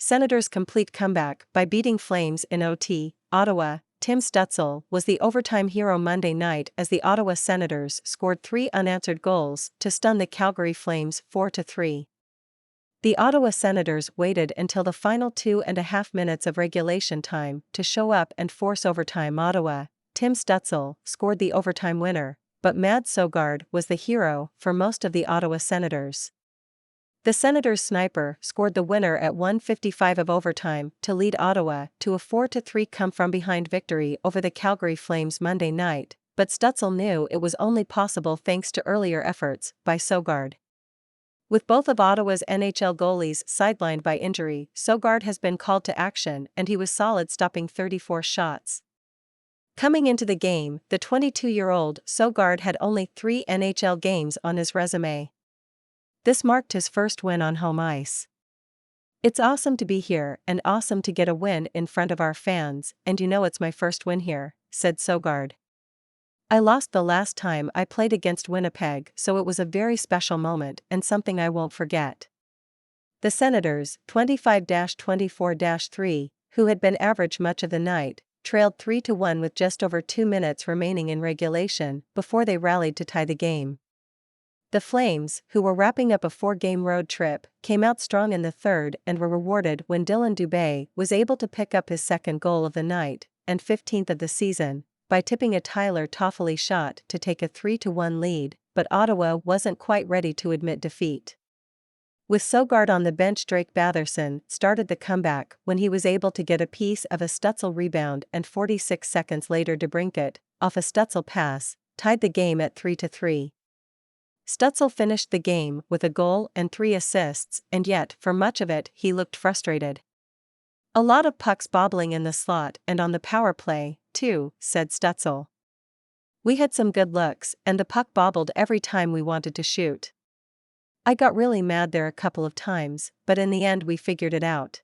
Senators complete comeback by beating Flames in OT. Ottawa. Tim Stützle was the overtime hero Monday night as the Ottawa Senators scored 3 unanswered goals to stun the Calgary Flames 4-3. The Ottawa Senators waited until the final 2.5 minutes of regulation time to show up and force overtime. Ottawa. Tim Stützle scored the overtime winner, but Mads Søgaard was the hero for most of the Ottawa Senators. The Senators' sniper scored the winner at 1:55 of overtime to lead Ottawa to a 4-3 come-from-behind victory over the Calgary Flames Monday night, but Stützle knew it was only possible thanks to earlier efforts by Søgaard. With both of Ottawa's NHL goalies sidelined by injury, Søgaard has been called to action and he was solid, stopping 34 shots. Coming into the game, the 22-year-old Søgaard had only 3 NHL games on his resume. This marked his first win on home ice. "It's awesome to be here and awesome to get a win in front of our fans, and it's my first win here," said Søgaard. "I lost the last time I played against Winnipeg, so it was a very special moment and something I won't forget." The Senators, 25-24-3, who had been average much of the night, trailed 3-1 with just over 2 minutes remaining in regulation before they rallied to tie the game. The Flames, who were wrapping up a 4-game road trip, came out strong in the third and were rewarded when Dylan Dubé was able to pick up his second goal of the night, and 15th of the season, by tipping a Tyler Toffoli shot to take a 3-1 lead, but Ottawa wasn't quite ready to admit defeat. With Søgaard on the bench, Drake Batherson started the comeback when he was able to get a piece of a Stützle rebound, and 46 seconds later DeBrincat, off a Stützle pass, tied the game at 3-3. Stützle finished the game with a goal and 3 assists, and yet, for much of it, he looked frustrated. "A lot of pucks bobbling in the slot and on the power play, too," said Stützle. "We had some good looks, and the puck bobbled every time we wanted to shoot. I got really mad there a couple of times, but in the end we figured it out.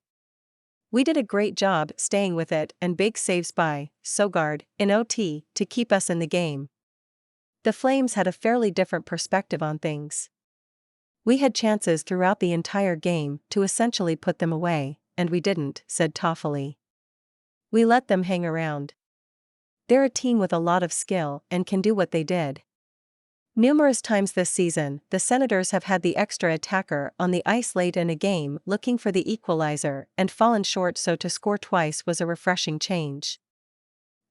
We did a great job staying with it, and big saves by Søgaard in OT to keep us in the game." The Flames had a fairly different perspective on things. "We had chances throughout the entire game to essentially put them away, and we didn't," said Toffoli. "We let them hang around. They're a team with a lot of skill and can do what they did." Numerous times this season, the Senators have had the extra attacker on the ice late in a game looking for the equalizer and fallen short, so to score twice was a refreshing change.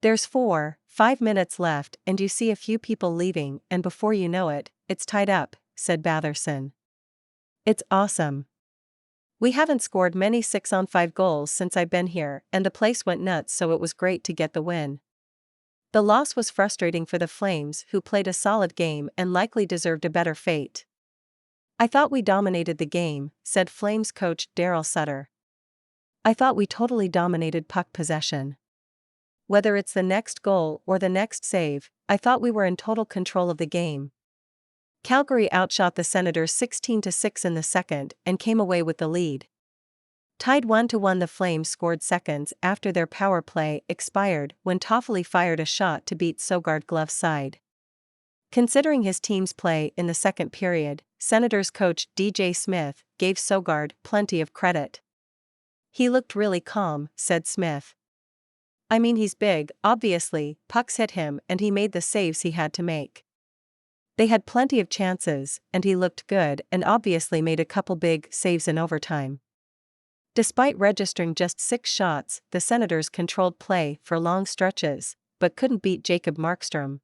"There's 4-5 minutes left and you see a few people leaving, and before you know it, it's tied up," said Batherson. "It's awesome. We haven't scored many 6-on-5 goals since I've been here, and the place went nuts, so it was great to get the win." The loss was frustrating for the Flames, who played a solid game and likely deserved a better fate. "I thought we dominated the game," said Flames coach Daryl Sutter. "I thought we totally dominated puck possession. Whether it's the next goal or the next save, I thought we were in total control of the game." Calgary outshot the Senators 16-6 in the second and came away with the lead. Tied 1-1, the Flames scored seconds after their power play expired when Toffoli fired a shot to beat Søgaard glove side. Considering his team's play in the second period, Senators coach DJ Smith gave Søgaard plenty of credit. "He looked really calm," said Smith. "I mean, he's big, obviously, pucks hit him and he made the saves he had to make. They had plenty of chances, and he looked good and obviously made a couple big saves in overtime." Despite registering just 6 shots, the Senators controlled play for long stretches, but couldn't beat Jacob Markstrom.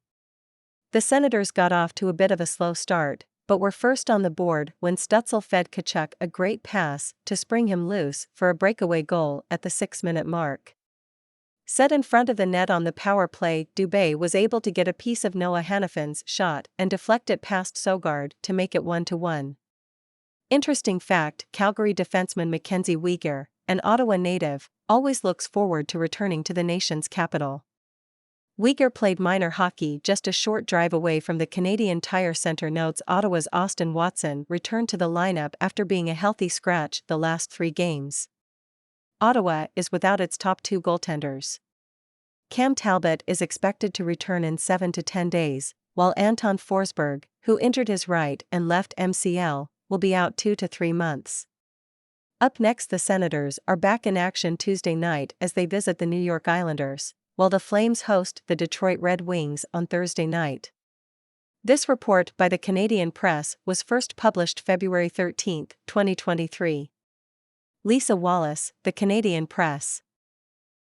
The Senators got off to a bit of a slow start, but were first on the board when Stützle fed Tkachuk a great pass to spring him loose for a breakaway goal at the 6-minute mark. Set in front of the net on the power play, Dubé was able to get a piece of Noah Hannifin's shot and deflect it past Søgaard to make it 1-1. Interesting fact: Calgary defenseman Mackenzie Weegar, an Ottawa native, always looks forward to returning to the nation's capital. Weegar played minor hockey just a short drive away from the Canadian Tire Centre. Notes: Ottawa's Austin Watson returned to the lineup after being a healthy scratch the last 3 games. Ottawa is without its top 2 goaltenders. Cam Talbot is expected to return in 7 to 10 days, while Anton Forsberg, who injured his right and left MCL, will be out 2 to 3 months. Up next, the Senators are back in action Tuesday night as they visit the New York Islanders, while the Flames host the Detroit Red Wings on Thursday night. This report by the Canadian Press was first published February 13, 2023. Lisa Wallace, The Canadian Press.